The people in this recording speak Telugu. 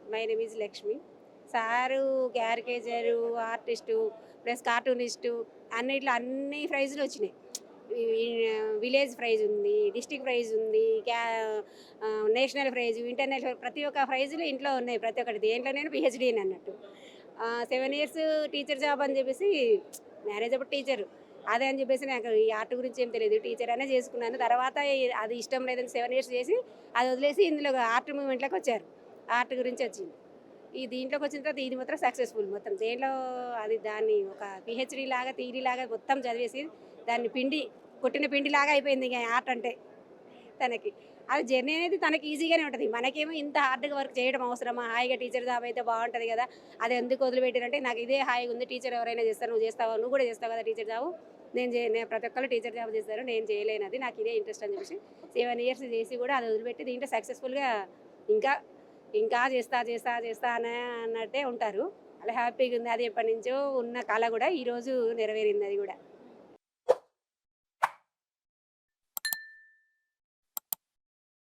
My name is Lakshmi. Sir caricature, artist, plus cartoonist అన్నిట్లో అన్ని ప్రైజులు వచ్చినాయి. విలేజ్ ప్రైజ్ ఉంది, డిస్ట్రిక్ట్ ప్రైజ్ ఉంది, నేషనల్ ప్రైజ్, ఇంటర్నేషనల్ ప్రతి ఒక్క ప్రైజులు ఇంట్లో ఉన్నాయి. ప్రతి ఒక్కటి దేంట్లోనైనా పిహెచ్డీ అన్నట్టు. 7 ఇయర్స్ టీచర్ జాబ్ అని చెప్పేసి మ్యారేజ్ అప్పుడు టీచరు అదే అని చెప్పేసి నాకు ఈ ఆర్ట్ గురించి ఏం తెలియదు. టీచర్ అనే చేసుకున్నాను. తర్వాత అది ఇష్టం లేదని 7 ఇయర్స్ చేసి అది వదిలేసి ఇందులో ఆర్ట్ మూవ్మెంట్లోకి వచ్చారు. ఆర్ట్ గురించి వచ్చింది. ఈ దీంట్లోకి వచ్చిన తర్వాత ఇది మాత్రం సక్సెస్ఫుల్ మొత్తం దేంట్లో అది దాన్ని ఒక పిహెచ్డీ లాగా థియరీ లాగా మొత్తం చదివేసి దాన్ని పిండి కొట్టిన పిండిలాగా అయిపోయింది ఇక ఆర్ట్ అంటే తనకి. అది జర్నీ అనేది తనకి ఈజీగానే ఉంటుంది. మనకేమో ఇంత హార్డ్‌గా వర్క్ చేయడం అవసరమా? హాయిగా టీచర్ జాబ్ అయితే బావుంటది గదా! అది ఎందుకు వదిలిపెట్టిరంటే నాకు ఇదే హాయిగా ఉంది. టీచర్ ఎవరైనా చేస్తారు. నువ్వు చేస్తావా? నువ్వు కూడా చేస్తావు కదా టీచర్ జాబు. నేను ప్రతి ఒక్కళ్ళు టీచర్ జాబ్ చేస్తారు. నేను చేయలేనది. నాకు ఇదే ఇంట్రెస్ట్ అని చెప్పేసి 7 ఇయర్స్ చేసి కూడా అది వదిలిపెట్టి దీంట్లో సక్సెస్‌ఫుల్‌గా ఇంకా, ఇంకా చేస్తా అన్నట్టే ఉంటారు. అలా హ్యాపీగా ఉంది. అది ఎప్పటినుంచో ఉన్న కల కూడా ఈరోజు నెరవేరింది అది కూడా.